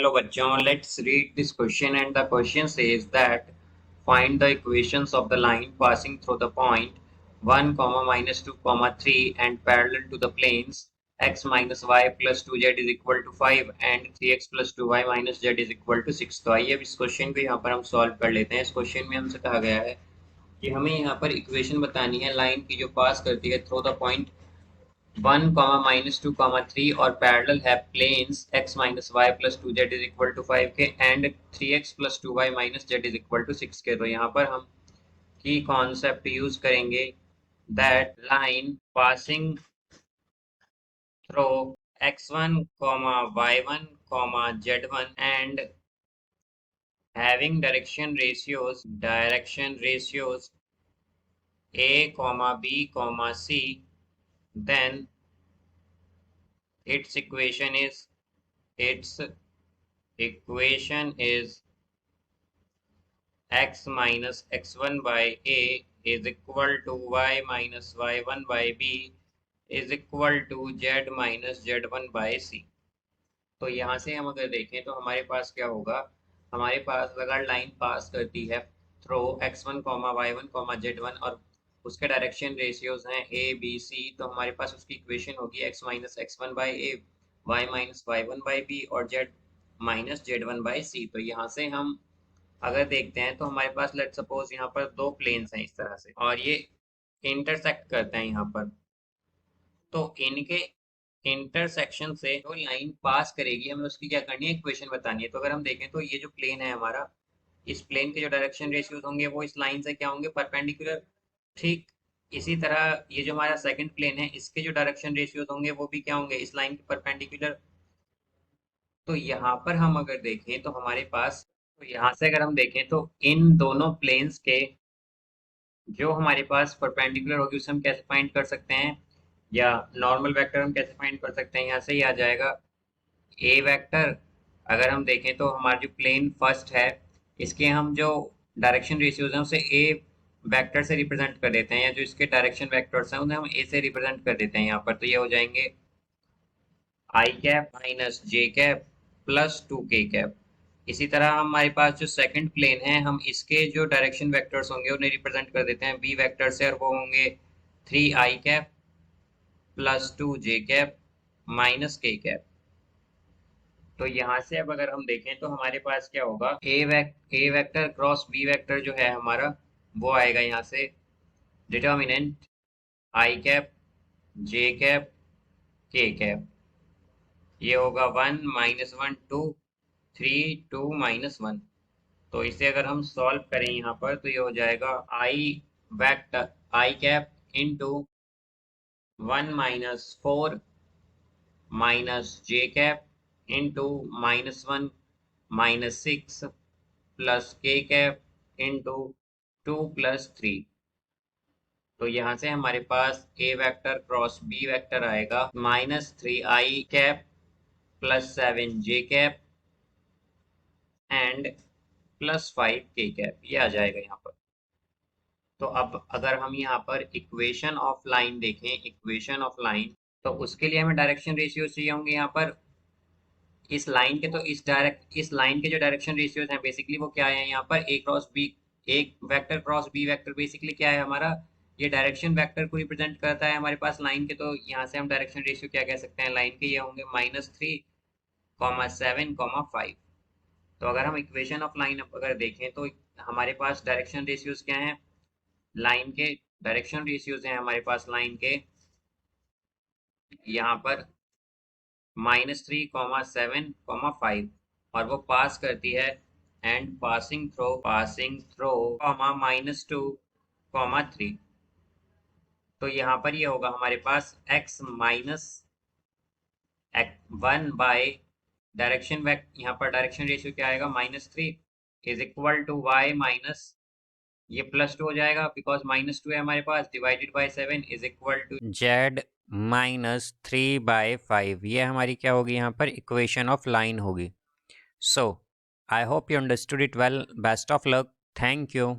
Hello बच्चों, let's read this question and the question says that find the equations of the line passing through the point 1, minus 2, 3 and parallel to the planes x minus y plus 2z is equal to 5 and 3x plus 2y minus z is equal to 6। तो आइए अब इस question को यहाँ पर हम solve कर लेते हैं। इस क्वेश्चन में हमसे कहा गया है कि हमें यहाँ पर इक्वेशन बतानी है लाइन की जो पास करती है थ्रू द पॉइंट 1, minus 2, 3 और पैरेलल है planes x minus y plus 2z is equal to 5 के and 3x plus 2y minus z is equal to 6 के। तो यहाँ पर हम की कॉन्सेप्ट यूज करेंगे that line passing through x1, y1, z1 and having direction ratios a, b, c, then its equation is x minus x1 by a is equal to y minus y1 by b is equal to z minus z1 by c। तो यहाँ से हम अगर देखें तो हमारे पास क्या होगा, हमारे पास अगर लाइन पास करती है थ्रू x1, y1, z1 और उसके डायरेक्शन रेशियोज हैं a b c, तो हमारे पास उसकी इक्वेशन होगी x minus x1 by a, y minus y1 by b और z minus z1 by c। तो यहाँ से हम अगर देखते हैं तो हमारे पास लेट सपोज यहाँ पर दो प्लेन्स हैं इस तरह से और ये इंटरसेक्ट करते हैं यहाँ पर, तो इनके इंटरसेक्शन से जो लाइन पास करेगी हमें उसकी क्या करनी है, इक्वेशन बतानी है। तो अगर हम देखें तो ये जो प्लेन है हमारा, इस प्लेन के जो डायरेक्शन रेशियोज होंगे वो इस लाइन से क्या होंगे, परपेंडिकुलर। ठीक इसी तरह ये जो हमारा सेकंड प्लेन है इसके जो डायरेक्शन रेशियोज होंगे वो भी क्या होंगे, इस लाइन के परपेंडिकुलर। तो यहाँ पर हम अगर देखें तो हमारे पास, तो यहाँ से अगर हम देखें तो इन दोनों प्लेन्स के जो हमारे पास परपेंडिकुलर होगी उसे हम कैसे फाइंड कर सकते हैं, या नॉर्मल वेक्टर हम कैसे फाइंड कर सकते हैं, यहाँ से ही आ जाएगा ए वेक्टर। अगर हम देखें तो हमारा जो प्लेन फर्स्ट है इसके हम जो डायरेक्शन रेशियोज हैं उसे ए वेक्टर से रिप्रेजेंट कर देते हैं, या जो इसके डायरेक्शन वेक्टर्स हैं उन्हें हम ए से रिप्रेजेंट कर देते हैं यहाँ पर। तो ये हो जाएंगे आई cap minus J cap plus 2k cap. इसी तरह हमारे पास जो सेकंड प्लेन है हम इसके जो डायरेक्शन वेक्टर्स होंगे उन्हें रिप्रेजेंट कर देते हैं बी वेक्टर से, और वो होंगे 3i cap plus 2j cap minus k cap. तो यहाँ से अब अगर हम देखें तो हमारे पास क्या होगा, ए वेक्टर क्रॉस बी वेक्टर जो है हमारा वो आएगा यहाँ से डिटर्मिनेंट आई कैप जे कैप के कैप। ये होगा 1 माइनस 1 2 3 2 माइनस 1। तो इसे अगर हम सॉल्व करें यहाँ पर तो ये हो जाएगा I vector I cap into 1 minus 4 minus J cap into minus 1 minus 6 plus K cap into 2 plus 3। तो यहाँ से हमारे पास A vector cross B vector आएगा -3i cap plus 7j cap and plus 5k cap, ये आ जाएगा यहाँ पर। तो अब अगर हम यहाँ पर इक्वेशन ऑफ लाइन देखें, इक्वेशन ऑफ लाइन, तो उसके लिए हमें डायरेक्शन रेशियो चाहिए होंगे यहाँ पर इस लाइन के। तो इस लाइन के जो डायरेक्शन रेशियोज हैं बेसिकली वो क्या है यहाँ पर, ए क्रॉस बी, एक vector cross B vector basically क्या है हमारा, ये डायरेक्शन वेक्टर को रिप्रेजेंट करता है हमारे पास लाइन के। तो यहाँ से हम डायरेक्शन रेशियो क्या कह सकते हैं लाइन के, ये होंगे -3, 7, 5। तो अगर हम इक्वेशन ऑफ लाइन अगर देखें तो हमारे पास डायरेक्शन रेशियोज क्या हैं, लाइन के डायरेक्शन रेशियोज हैं हमारे पास लाइन के यहाँ पर -3, 7, 5, और वो पास करती है एंड पासिंग थ्रो -2, 3। तो यहाँ पर ये होगा हमारे पास x माइनस 1 बाय डायरेक्शन यहाँ पर डायरेक्शन रेशियो क्या आएगा -3 is equal to y minus, ये +2 हो जाएगा बिकॉज -2 है हमारे पास, divided by 7 is equal to z -3/5। ये हमारी क्या होगी यहाँ पर, इक्वेशन ऑफ लाइन होगी। So I hope you understood it well. Best of luck. Thank you.